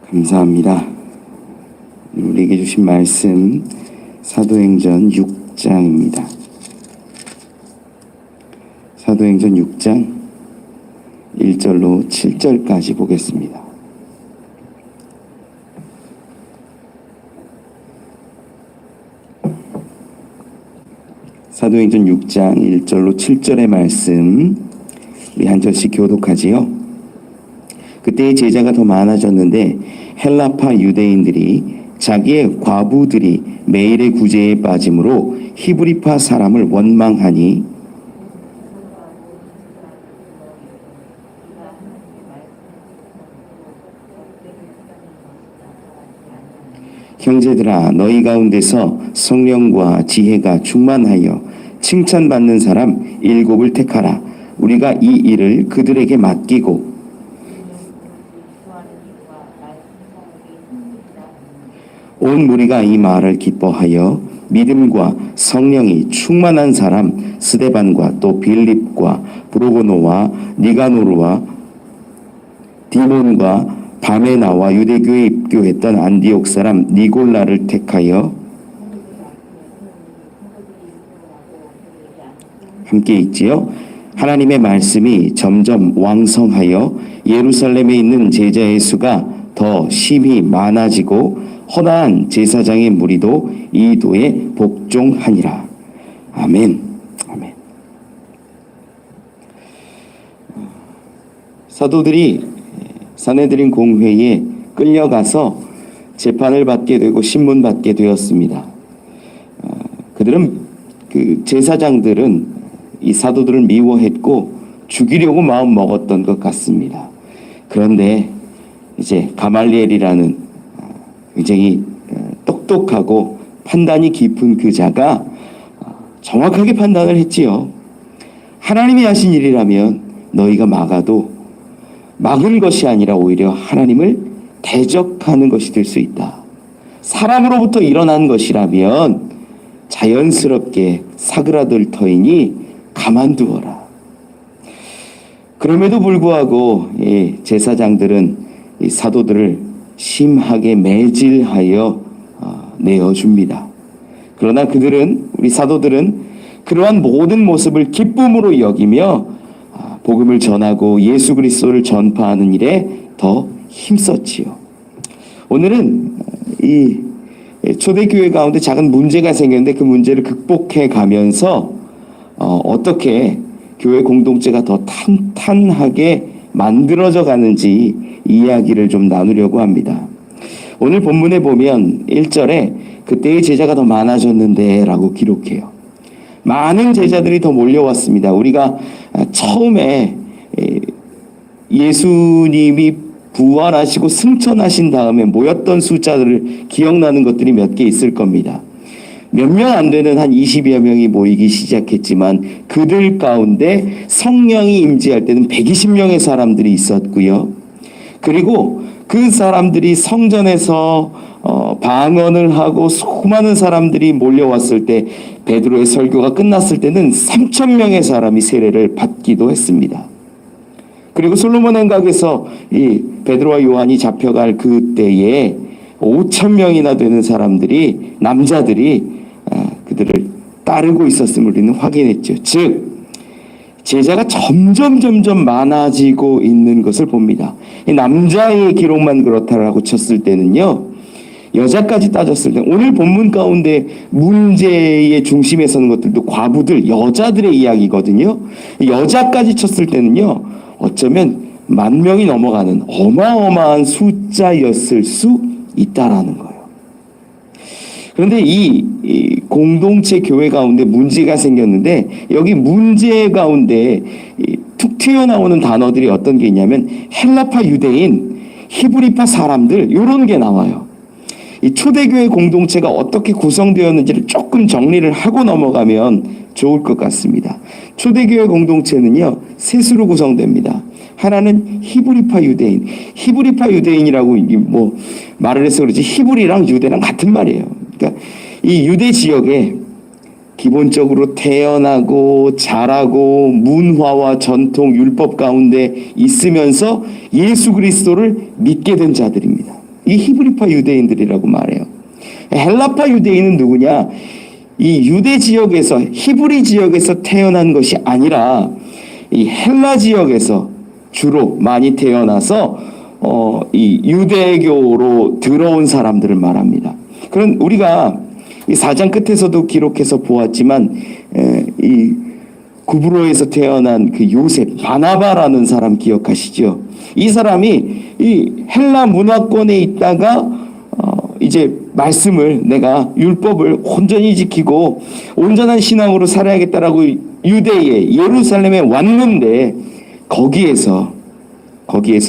감사합니다. 우리에게 주신 말씀 사도행전 6장입니다. 사도행전 6장 1절로 7절까지 보겠습니다. 사도행전 6장 1절로 7절의 말씀 우리 한 절씩 교독하지요. 그때의 제자가 더 많아졌는데 헬라파 유대인들이 자기의 과부들이 매일의 구제에 빠짐으로 히브리파 사람을 원망하니 형제들아, 너희 가운데서 성령과 지혜가 충만하여 칭찬받는 사람 7을 택하라. 우리가 이 일을 그들에게 맡기고 온 무리가 이 말을 기뻐하여 믿음과 성령이 충만한 사람 스데반과 또 빌립과 브로고노와 니가노르와 디몬과 바메나와 유대교에 입교했던 안디옥 사람 니골라를 택하여 함께 읽지요. 하나님의 말씀이 점점 왕성하여 예루살렘에 있는 제자의 수가 더 심히 많아지고 허다한 제사장의 무리도 이 도에 복종하니라. 아멘. 아멘. 사도들이 사내들인 공회에 끌려가서 재판을 받게 되고 신문 받게 되었습니다. 그들은 제사장들은 이 사도들을 미워했고 죽이려고 마음 먹었던 것 같습니다. 그런데 이제 가말리엘이라는 굉장히 똑똑하고 판단이 깊은 그 자가 정확하게 판단을 했지요. 하나님이 하신 일이라면 너희가 막아도 막은 것이 아니라 오히려 하나님을 대적하는 것이 될 수 있다. 사람으로부터 일어난 것이라면 자연스럽게 사그라들 터이니 가만두어라. 그럼에도 불구하고 제사장들은 이 사도들을 심하게 매질하여 내어줍니다. 그러나 우리 사도들은 그러한 모든 모습을 기쁨으로 여기며 복음을 전하고 예수 그리스도를 전파하는 일에 더 힘썼지요. 오늘은 이 초대교회 가운데 작은 문제가 생겼는데 그 문제를 극복해 가면서 어떻게 교회 공동체가 더 탄탄하게 만들어져 가는지 이야기를 좀 나누려고 합니다. 오늘 본문에 보면 1절에 그때의 제자가 더 많아졌는데 라고 기록해요. 많은 제자들이 더 몰려왔습니다. 우리가 처음에 예수님이 부활하시고 승천하신 다음에 모였던 숫자들을 기억나는 것들이 몇 개 있을 겁니다. 몇 명 안 되는 한 20여 명이 모이기 시작했지만 그들 가운데 성령이 임재할 때는 120명의 사람들이 있었고요. 그리고 그 사람들이 성전에서 방언을 하고 수많은 사람들이 몰려왔을 때 베드로의 설교가 끝났을 때는 3,000명의 사람이 세례를 받기도 했습니다. 그리고 솔로몬 행각에서 이 베드로와 요한이 잡혀갈 그때에 5,000명이나 되는 사람들이 남자들이 그들을 따르고 있었음을 우리는 확인했죠. 즉 제자가 점점 많아지고 있는 것을 봅니다. 남자의 기록만 그렇다라고 쳤을 때는요, 여자까지 따졌을 때 오늘 본문 가운데 문제의 중심에 서는 것들도 과부들, 여자들의 이야기거든요. 여자까지 쳤을 때는요, 어쩌면 10,000명이 넘어가는 어마어마한 숫자였을 수 있다라는 거예요. 그런데 이 공동체 교회 가운데 문제가 생겼는데 여기 문제 가운데 툭 튀어나오는 단어들이 어떤 게 있냐면 헬라파 유대인, 히브리파 사람들 이런 게 나와요. 이 초대교회 공동체가 어떻게 구성되었는지를 조금 정리를 하고 넘어가면 좋을 것 같습니다. 초대교회 공동체는요, 셋으로 구성됩니다. 하나는 히브리파 유대인. 히브리파 유대인이라고 말을 해서 그렇지 히브리랑 유대랑 같은 말이에요. 그러니까 이 유대 지역에 기본적으로 태어나고 자라고 문화와 전통 율법 가운데 있으면서 예수 그리스도를 믿게 된 자들입니다. 이 히브리파 유대인들이라고 말해요. 헬라파 유대인은 누구냐? 이 유대 지역에서, 히브리 지역에서 태어난 것이 아니라 이 헬라 지역에서 주로 많이 태어나서 이 유대교로 들어온 사람들을 말합니다. 그런 우리가 이 4장 끝에서도 기록해서 보았지만 이 구브로에서 태어난 그 요셉 바나바라는 사람 기억하시죠? 이 사람이 이 헬라 문화권에 있다가 이제 말씀을, 내가 율법을 온전히 지키고 온전한 신앙으로 살아야겠다라고 유대에 예루살렘에 왔는데 거기에서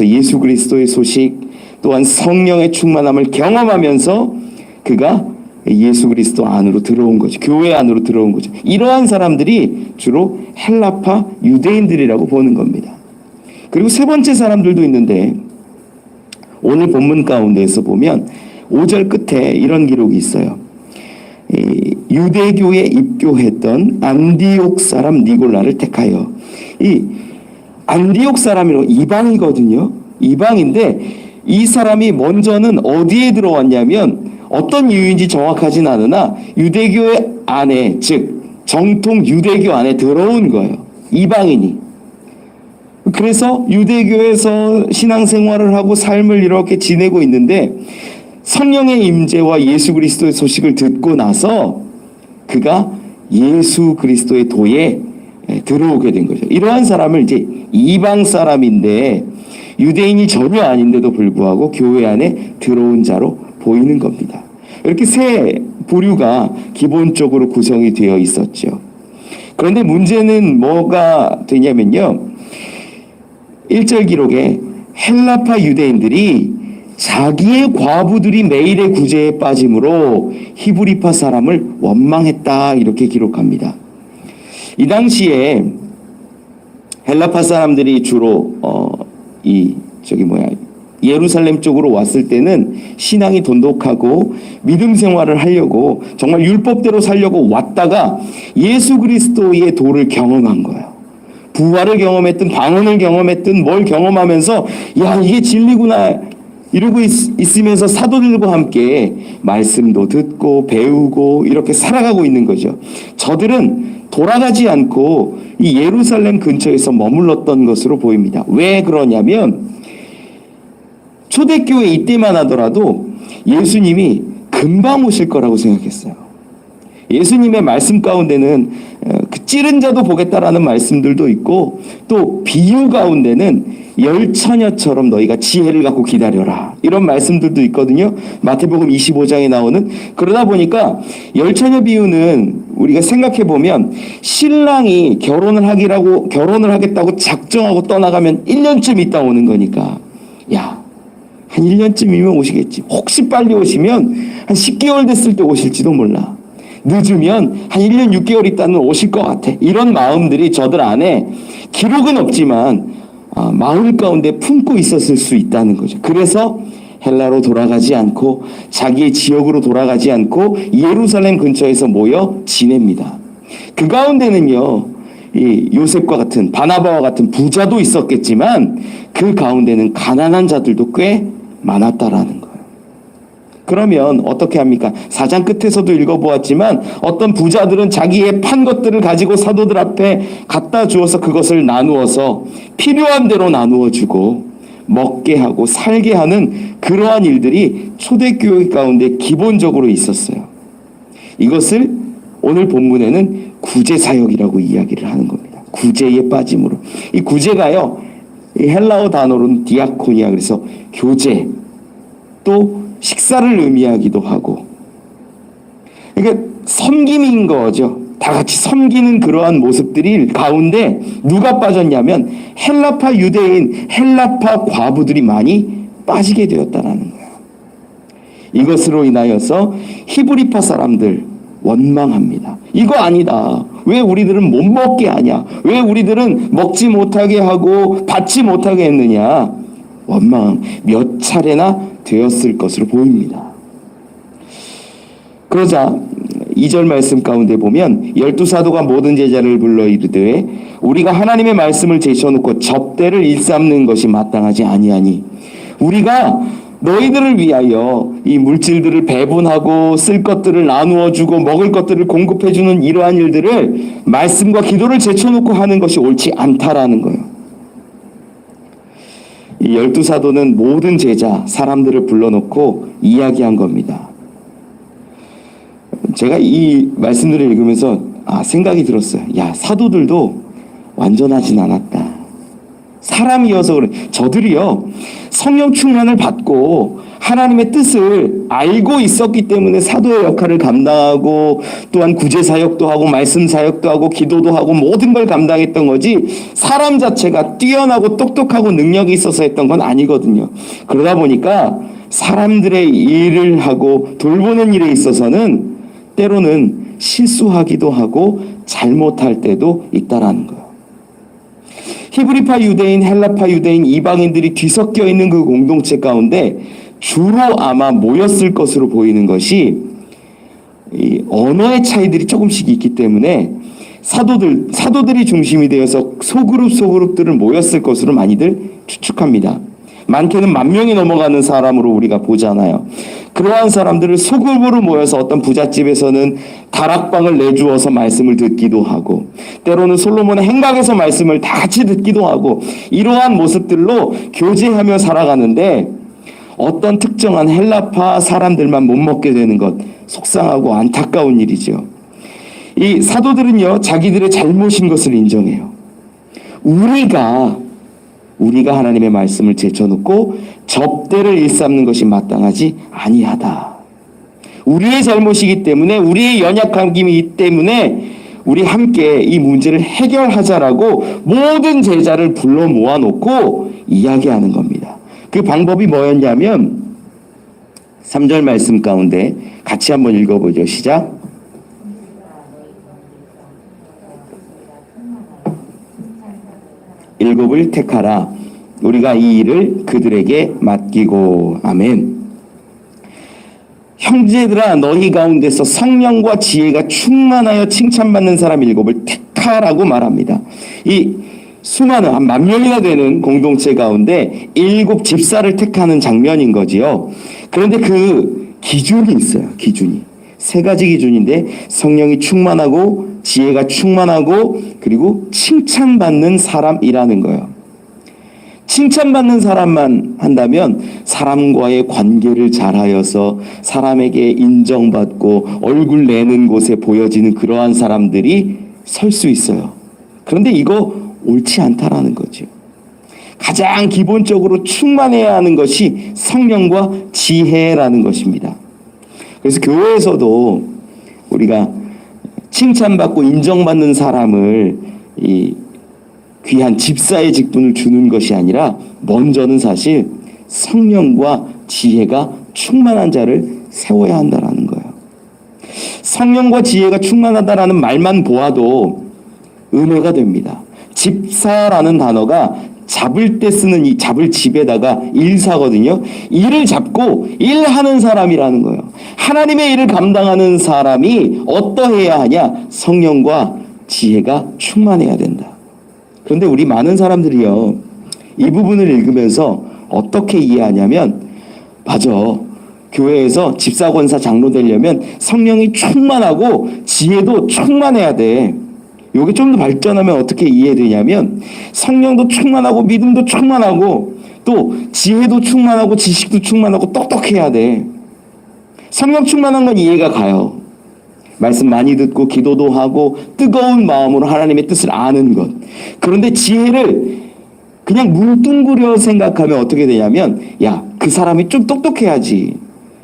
예수 그리스도의 소식 또한 성령의 충만함을 경험하면서 그가 예수 그리스도 안으로 들어온 거죠. 교회 안으로 들어온 거죠. 이러한 사람들이 주로 헬라파 유대인들이라고 보는 겁니다. 그리고 세 번째 사람들도 있는데 오늘 본문 가운데에서 보면 5절 끝에 이런 기록이 있어요. 유대교에 입교했던 안디옥 사람 니골라를 택하여. 이 안디옥 사람이라고 이방이거든요. 이방인데 이 사람이 먼저는 어디에 들어왔냐면 어떤 이유인지 정확하진 않으나 유대교 안에, 즉 정통 유대교 안에 들어온 거예요. 이방인이. 그래서 유대교에서 신앙생활을 하고 삶을 이렇게 지내고 있는데 성령의 임재와 예수 그리스도의 소식을 듣고 나서 그가 예수 그리스도의 도에 들어오게 된 거죠. 이러한 사람을 이제 이방 사람인데 유대인이 전혀 아닌데도 불구하고 교회 안에 들어온 자로 보이는 겁니다. 이렇게 세 부류가 기본적으로 구성이 되어 있었죠. 그런데 문제는 뭐가 되냐면요. 1절 기록에 헬라파 유대인들이 자기의 과부들이 매일의 구제에 빠짐으로 히브리파 사람을 원망했다 이렇게 기록합니다. 이 당시에 헬라파 사람들이 주로 예루살렘 쪽으로 왔을 때는 신앙이 돈독하고 믿음 생활을 하려고 정말 율법대로 살려고 왔다가 예수 그리스도의 도를 경험한 거예요. 부활을 경험했든 방언을 경험했든 뭘 경험하면서 야, 이게 진리구나 이러고 있으면서 사도들과 함께 말씀도 듣고 배우고 이렇게 살아가고 있는 거죠. 저들은 돌아가지 않고 이 예루살렘 근처에서 머물렀던 것으로 보입니다. 왜 그러냐면 초대교회 이때만 하더라도 예수님이 금방 오실 거라고 생각했어요. 예수님의 말씀 가운데는 그 찌른 자도 보겠다라는 말씀들도 있고 또 비유 가운데는 열처녀처럼 너희가 지혜를 갖고 기다려라 이런 말씀들도 있거든요. 마태복음 25장에 나오는. 그러다 보니까 열처녀 비유는 우리가 생각해 보면 신랑이 결혼을 하겠다고 작정하고 떠나가면 1년쯤 있다 오는 거니까 야, 한 1년쯤이면 오시겠지. 혹시 빨리 오시면 한 10개월 됐을 때 오실지도 몰라. 늦으면 한 1년 6개월 있다는 오실 것 같아. 이런 마음들이 저들 안에 기록은 없지만 마음 가운데 품고 있었을 수 있다는 거죠. 그래서 헬라로 돌아가지 않고 자기의 지역으로 돌아가지 않고 예루살렘 근처에서 모여 지냅니다. 그 가운데는요, 이 요셉과 같은 바나바와 같은 부자도 있었겠지만 그 가운데는 가난한 자들도 꽤 많았다라는 거예요. 그러면 어떻게 합니까? 4장 끝에서도 읽어보았지만 어떤 부자들은 자기의 판 것들을 가지고 사도들 앞에 갖다 주어서 그것을 나누어서 필요한 대로 나누어 주고 먹게 하고 살게 하는 그러한 일들이 초대교회 가운데 기본적으로 있었어요. 이것을 오늘 본문에는 구제사역이라고 이야기를 하는 겁니다. 구제에 빠짐으로. 이 구제가요, 이 헬라어 단어로는 디아코니아, 그래서 교제, 또 식사를 의미하기도 하고, 그러니까 섬김인 거죠. 다 같이 섬기는 그러한 모습들이 가운데 누가 빠졌냐면 헬라파 유대인, 헬라파 과부들이 많이 빠지게 되었다라는 거예요. 이것으로 인하여서 히브리파 사람들 원망합니다. 이거 아니다. 왜 우리들은 못 먹게 하냐? 왜 우리들은 먹지 못하게 하고 받지 못하게 했느냐? 원망 몇 차례나 되었을 것으로 보입니다. 그러자 2절 말씀 가운데 보면 12사도가 모든 제자를 불러 이르되 우리가 하나님의 말씀을 제쳐놓고 접대를 일삼는 것이 마땅하지 아니하니 우리가 너희들을 위하여 이 물질들을 배분하고 쓸 것들을 나누어 주고 먹을 것들을 공급해 주는 이러한 일들을 말씀과 기도를 제쳐놓고 하는 것이 옳지 않다라는 거예요. 이 12사도는 모든 제자, 사람들을 불러놓고 이야기한 겁니다. 제가 이 말씀들을 읽으면서 생각이 들었어요. 야, 사도들도 완전하진 않았다. 사람이어서 그래. 저들이요, 성령 충만을 받고 하나님의 뜻을 알고 있었기 때문에 사도의 역할을 감당하고 또한 구제 사역도 하고 말씀 사역도 하고 기도도 하고 모든 걸 감당했던 거지, 사람 자체가 뛰어나고 똑똑하고 능력이 있어서 했던 건 아니거든요. 그러다 보니까 사람들의 일을 하고 돌보는 일에 있어서는 때로는 실수하기도 하고 잘못할 때도 있다라는 거예요. 히브리파 유대인, 헬라파 유대인, 이방인들이 뒤섞여 있는 그 공동체 가운데 주로 아마 모였을 것으로 보이는 것이 이 언어의 차이들이 조금씩 있기 때문에 사도들이 중심이 되어서 소그룹들을 모였을 것으로 많이들 추측합니다. 많게는 10,000명이 넘어가는 사람으로 우리가 보잖아요. 그러한 사람들을 소그룹으로 모여서 어떤 부잣집에서는 다락방을 내주어서 말씀을 듣기도 하고, 때로는 솔로몬의 행각에서 말씀을 다 같이 듣기도 하고, 이러한 모습들로 교제하며 살아가는데 어떤 특정한 헬라파 사람들만 못 먹게 되는 것, 속상하고 안타까운 일이죠. 이 사도들은요, 자기들의 잘못인 것을 인정해요. 우리가 하나님의 말씀을 제쳐놓고 접대를 일삼는 것이 마땅하지 아니하다. 우리의 잘못이기 때문에, 우리의 연약함이기 때문에 우리 함께 이 문제를 해결하자라고 모든 제자를 불러 모아놓고 이야기하는 겁니다. 그 방법이 뭐였냐면 3절 말씀 가운데 같이 한번 읽어보죠. 시작. 일곱을 택하라. 우리가 이 일을 그들에게 맡기고. 아멘. 형제들아, 너희 가운데서 성령과 지혜가 충만하여 칭찬받는 사람 7을 택하라고 말합니다. 이 수많은 한 10,000명이나 되는 공동체 가운데 7 집사를 택하는 장면인 거지요. 그런데 그 기준이 있어요. 기준이 3가지 기준인데, 성령이 충만하고 지혜가 충만하고 그리고 칭찬받는 사람이라는 거예요. 칭찬받는 사람만 한다면 사람과의 관계를 잘하여서 사람에게 인정받고 얼굴 내는 곳에 보여지는 그러한 사람들이 설 수 있어요. 그런데 이거 옳지 않다라는 거죠. 가장 기본적으로 충만해야 하는 것이 성령과 지혜라는 것입니다. 그래서 교회에서도 우리가 칭찬받고 인정받는 사람을 이 귀한 집사의 직분을 주는 것이 아니라, 먼저는 사실 성령과 지혜가 충만한 자를 세워야 한다라는 거예요. 성령과 지혜가 충만하다라는 말만 보아도 은혜가 됩니다. 집사라는 단어가 잡을 때 쓰는 이 잡을 집에다가 일사거든요. 일을 잡고 일하는 사람이라는 거예요. 하나님의 일을 감당하는 사람이 어떠해야 하냐? 성령과 지혜가 충만해야 된다. 그런데 우리 많은 사람들이요, 이 부분을 읽으면서 어떻게 이해하냐면, 맞아, 교회에서 집사, 권사, 장로 되려면 성령이 충만하고 지혜도 충만해야 돼. 이게 좀 더 발전하면 어떻게 이해되냐면, 성령도 충만하고 믿음도 충만하고 또 지혜도 충만하고 지식도 충만하고 똑똑해야 돼. 성령 충만한 건 이해가 가요. 말씀 많이 듣고 기도도 하고 뜨거운 마음으로 하나님의 뜻을 아는 것. 그런데 지혜를 그냥 뭉뚱그려 생각하면 어떻게 되냐면, 야, 그 사람이 좀 똑똑해야지.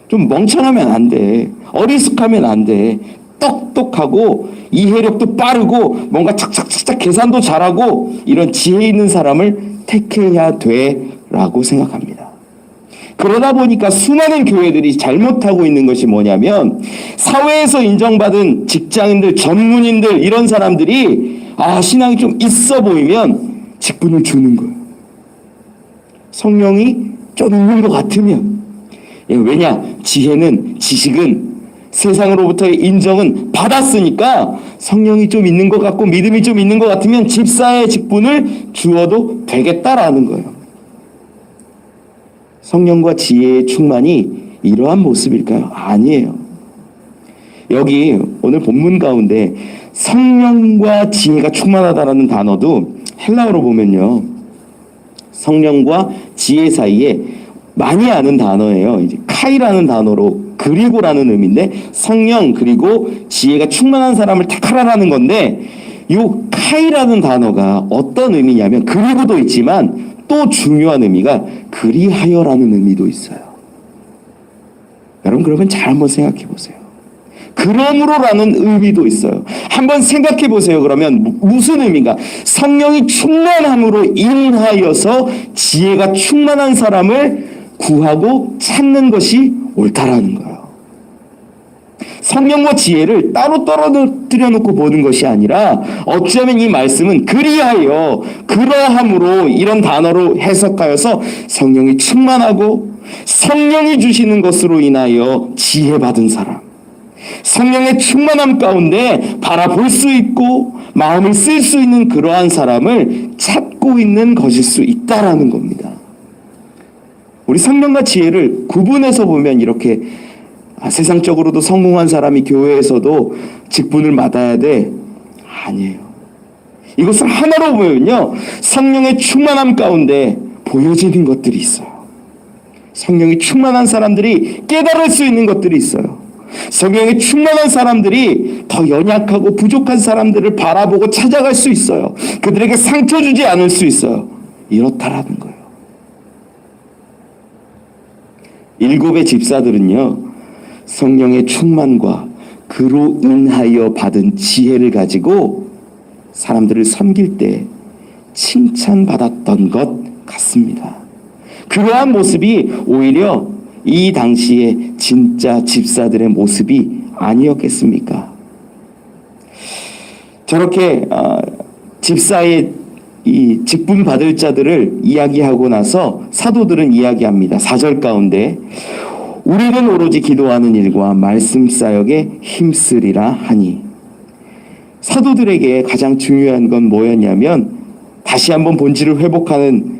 좀 멍청하면 안 돼. 어리숙하면 안 돼. 똑똑하고 이해력도 빠르고 뭔가 착착착착 계산도 잘하고 이런 지혜 있는 사람을 택해야 돼라고 생각합니다. 그러다 보니까 수많은 교회들이 잘못하고 있는 것이 뭐냐면, 사회에서 인정받은 직장인들, 전문인들, 이런 사람들이 신앙이 좀 있어 보이면 직분을 주는 거예요. 성령이 좀 있는 것 같으면. 왜냐? 지혜는, 지식은 세상으로부터의 인정은 받았으니까 성령이 좀 있는 것 같고 믿음이 좀 있는 것 같으면 집사의 직분을 주어도 되겠다라는 거예요. 성령과 지혜의 충만이 이러한 모습일까요? 아니에요. 여기 오늘 본문 가운데 성령과 지혜가 충만하다라는 단어도 헬라어로 보면요, 성령과 지혜 사이에 많이 아는 단어예요. 이제 카이라는 단어로 그리고라는 의미인데, 성령 그리고 지혜가 충만한 사람을 택하라라는 건데, 이 카이라는 단어가 어떤 의미냐면 그리고도 있지만 또 중요한 의미가 그리하여라는 의미도 있어요. 여러분, 그러면 잘 한번 생각해 보세요. 그러므로라는 의미도 있어요. 한번 생각해 보세요. 그러면 무슨 의미인가? 성령이 충만함으로 인하여서 지혜가 충만한 사람을 구하고 찾는 것이 옳다라는 거예요. 성령과 지혜를 따로 떨어뜨려 놓고 보는 것이 아니라, 어쩌면 이 말씀은 그리하여, 그러함으로 이런 단어로 해석하여서 성령이 충만하고 성령이 주시는 것으로 인하여 지혜 받은 사람, 성령의 충만함 가운데 바라볼 수 있고 마음을 쓸 수 있는 그러한 사람을 찾고 있는 것일 수 있다라는 겁니다. 우리 성령과 지혜를 구분해서 보면 이렇게, 세상적으로도 성공한 사람이 교회에서도 직분을 맡아야 돼? 아니에요. 이것을 하나로 보면요, 성령의 충만함 가운데 보여지는 것들이 있어요. 성령이 충만한 사람들이 깨달을 수 있는 것들이 있어요. 성령이 충만한 사람들이 더 연약하고 부족한 사람들을 바라보고 찾아갈 수 있어요. 그들에게 상처 주지 않을 수 있어요. 이렇다라는 거예요. 7의 집사들은요, 성령의 충만과 그로 인하여 받은 지혜를 가지고 사람들을 섬길 때 칭찬받았던 것 같습니다. 그러한 모습이 오히려 이 당시에 진짜 집사들의 모습이 아니었겠습니까? 저렇게 집사의 이 직분 받을 자들을 이야기하고 나서 사도들은 이야기합니다. 4절 가운데 우리는 오로지 기도하는 일과 말씀 사역에 힘쓰리라 하니, 사도들에게 가장 중요한 건 뭐였냐면 다시 한번 본질을 회복하는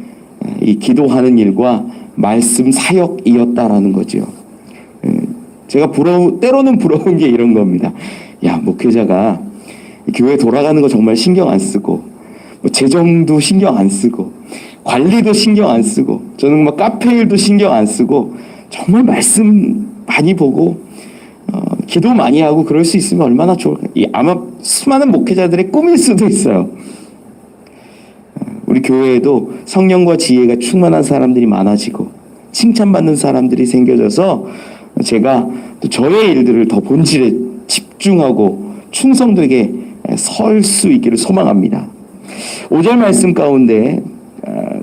이 기도하는 일과 말씀 사역이었다라는 거죠. 제가 때로는 부러운 게 이런 겁니다. 야, 목회자가 교회 돌아가는 거 정말 신경 안 쓰고, 재정도 신경 안 쓰고, 관리도 신경 안 쓰고, 저는 카페 일도 신경 안 쓰고, 정말 말씀 많이 보고 기도 많이 하고 그럴 수 있으면 얼마나 좋을까요? 아마 수많은 목회자들의 꿈일 수도 있어요. 우리 교회에도 성령과 지혜가 충만한 사람들이 많아지고 칭찬받는 사람들이 생겨져서 제가 또 저의 일들을 더 본질에 집중하고 충성되게 설 수 있기를 소망합니다. 5절 말씀 가운데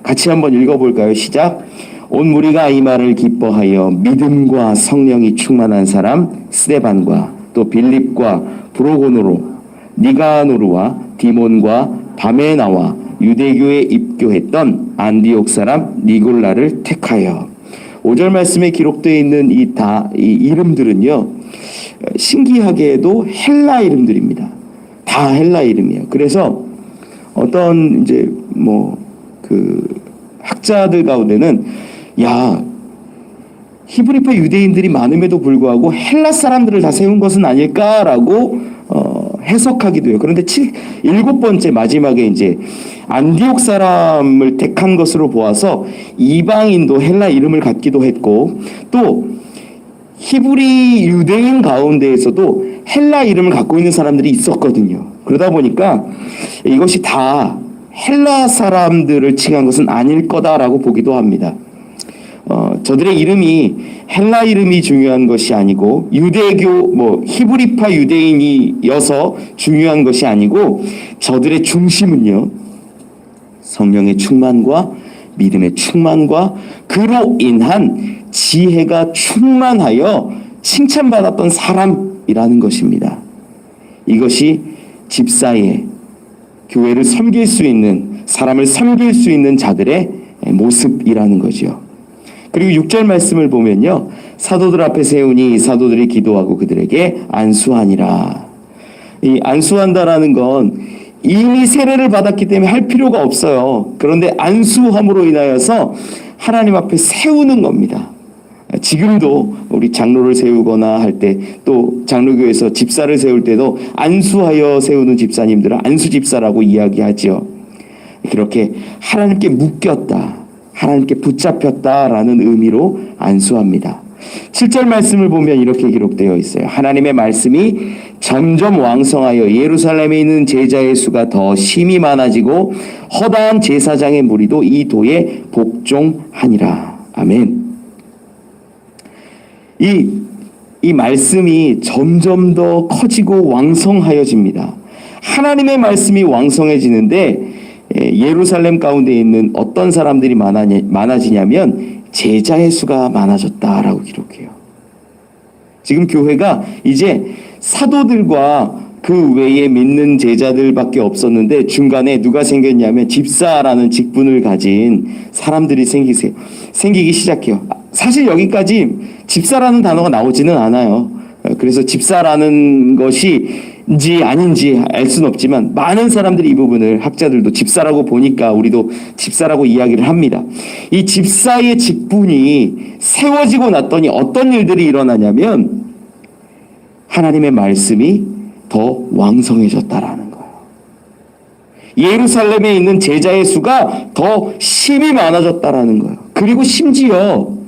같이 한번 읽어볼까요? 시작. 온 무리가 이 말을 기뻐하여 믿음과 성령이 충만한 사람 스데반과 또 빌립과 브로고노로 니가노르와 디몬과 바메나와 유대교에 입교했던 안디옥 사람 니골라를 택하여. 5절 말씀에 기록되어 있는 이 이름들은요, 신기하게도 헬라 이름들입니다. 다 헬라 이름이에요. 그래서 어떤 이제 학자들 가운데는, 야, 히브리파 유대인들이 많음에도 불구하고 헬라 사람들을 다 세운 것은 아닐까라고 해석하기도 해요. 그런데 7번째 마지막에 이제 안디옥 사람을 택한 것으로 보아서 이방인도 헬라 이름을 갖기도 했고, 또 히브리 유대인 가운데에서도 헬라 이름을 갖고 있는 사람들이 있었거든요. 그러다 보니까 이것이 다 헬라 사람들을 칭한 것은 아닐 거다라고 보기도 합니다. 저들의 이름이 헬라 이름이 중요한 것이 아니고, 유대교 히브리파 유대인이어서 중요한 것이 아니고, 저들의 중심은요, 성령의 충만과 믿음의 충만과 그로 인한 지혜가 충만하여 칭찬받았던 사람이라는 것입니다. 이것이 집사의 교회를 섬길 수 있는, 사람을 섬길 수 있는 자들의 모습이라는 거죠. 그리고 6절 말씀을 보면요, 사도들 앞에 세우니 사도들이 기도하고 그들에게 안수하니라. 이 안수한다라는 건 이미 세례를 받았기 때문에 할 필요가 없어요. 그런데 안수함으로 인하여서 하나님 앞에 세우는 겁니다. 지금도 우리 장로를 세우거나 할 때, 또 장로교에서 집사를 세울 때도 안수하여 세우는 집사님들은 안수집사라고 이야기하죠. 그렇게 하나님께 묶였다, 하나님께 붙잡혔다라는 의미로 안수합니다. 7절 말씀을 보면 이렇게 기록되어 있어요. 하나님의 말씀이 점점 왕성하여 예루살렘에 있는 제자의 수가 더 심히 많아지고 허다한 제사장의 무리도 이 도에 복종하니라. 아멘. 이 말씀이 점점 더 커지고 왕성하여집니다. 하나님의 말씀이 왕성해지는데 예루살렘 가운데 있는 어떤 사람들이 많아지냐면 제자의 수가 많아졌다라고 기록해요. 지금 교회가 이제 사도들과 그 외에 믿는 제자들밖에 없었는데 중간에 누가 생겼냐면 집사라는 직분을 가진 사람들이 생기기 시작해요. 사실 여기까지 집사라는 단어가 나오지는 않아요. 그래서 집사라는 것이인지 아닌지 알 수는 없지만 많은 사람들이 이 부분을, 학자들도 집사라고 보니까 우리도 집사라고 이야기를 합니다. 이 집사의 직분이 세워지고 났더니 어떤 일들이 일어나냐면 하나님의 말씀이 더 왕성해졌다라는 거예요. 예루살렘에 있는 제자의 수가 더 심히 많아졌다라는 거예요. 그리고 심지어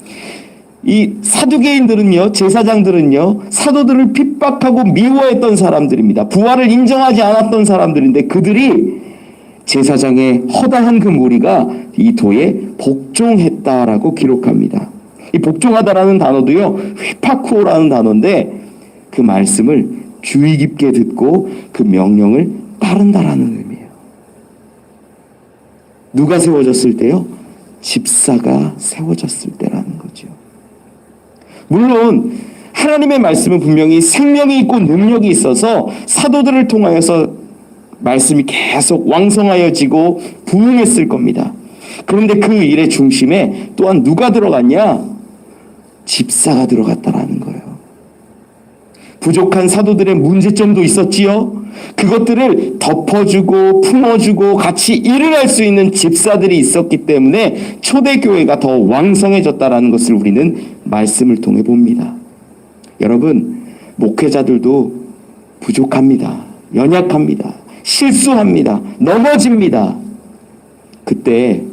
이 사두개인들은요, 제사장들은요, 사도들을 핍박하고 미워했던 사람들입니다. 부활을 인정하지 않았던 사람들인데 그들이 제사장의 허다한 그 무리가 이 도에 복종했다라고 기록합니다. 이 복종하다라는 단어도요, 휘파쿠오라는 단어인데 그 말씀을 주의 깊게 듣고 그 명령을 따른다라는 의미예요. 누가 세워졌을 때요? 집사가 세워졌을 때라는 거죠. 물론 하나님의 말씀은 분명히 생명이 있고 능력이 있어서 사도들을 통하여서 말씀이 계속 왕성하여지고 부흥했을 겁니다. 그런데 그 일의 중심에 또한 누가 들어갔냐? 집사가 들어갔다라는 거예요. 부족한 사도들의 문제점도 있었지요. 그것들을 덮어주고 품어주고 같이 일을 할 수 있는 집사들이 있었기 때문에 초대교회가 더 왕성해졌다라는 것을 우리는 말씀을 통해 봅니다. 여러분, 목회자들도 부족합니다. 연약합니다. 실수합니다. 넘어집니다. 그때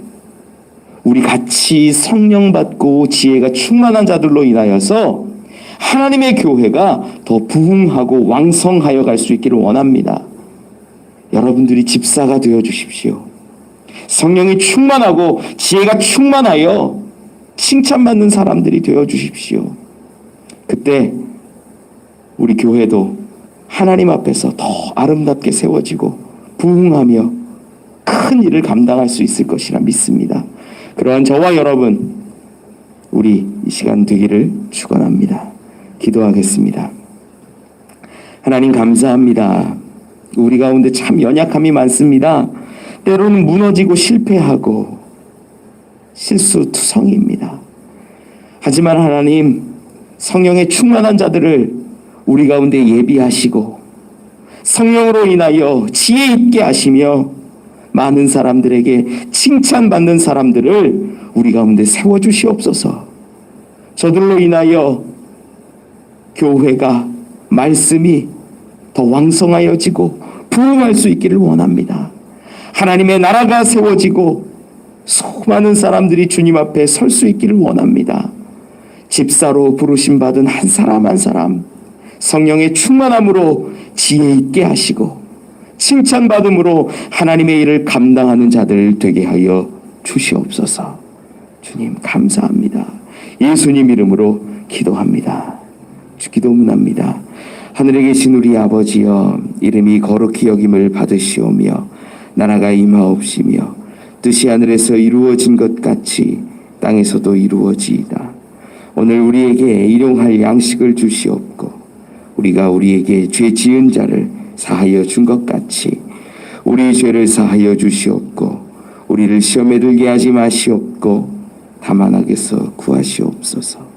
우리 같이 성령 받고 지혜가 충만한 자들로 인하여서 하나님의 교회가 더 부흥하고 왕성하여 갈 수 있기를 원합니다. 여러분들이 집사가 되어 주십시오. 성령이 충만하고 지혜가 충만하여 칭찬받는 사람들이 되어 주십시오. 그때 우리 교회도 하나님 앞에서 더 아름답게 세워지고 부흥하며 큰 일을 감당할 수 있을 것이라 믿습니다. 그러한 저와 여러분, 우리 이 시간 되기를 축원합니다. 기도하겠습니다. 하나님 감사합니다. 우리 가운데 참 연약함이 많습니다. 때로는 무너지고 실패하고 실수투성이입니다. 하지만 하나님, 성령의 충만한 자들을 우리 가운데 예비하시고 성령으로 인하여 지혜 있게 하시며 많은 사람들에게 칭찬받는 사람들을 우리 가운데 세워주시옵소서. 저들로 인하여 교회가, 말씀이 더 왕성하여지고 부흥할 수 있기를 원합니다. 하나님의 나라가 세워지고 수많은 사람들이 주님 앞에 설 수 있기를 원합니다. 집사로 부르심 받은 한 사람 한 사람 성령의 충만함으로 지혜 있게 하시고 칭찬받음으로 하나님의 일을 감당하는 자들 되게 하여 주시옵소서. 주님 감사합니다. 예수님 이름으로 기도합니다. 기도문합니다. 하늘에 계신 우리 아버지여, 이름이 거룩히 여김을 받으시오며 나라가 임하옵시며 뜻이 하늘에서 이루어진 것 같이 땅에서도 이루어지이다. 오늘 우리에게 일용할 양식을 주시옵고 우리가 우리에게 죄 지은 자를 사하여 준 것 같이 우리 죄를 사하여 주시옵고 우리를 시험에 들게 하지 마시옵고 다만 악에서 구하시옵소서.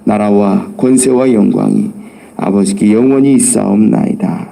나라와 권세와 영광이 아버지께 영원히 있사옵나이다.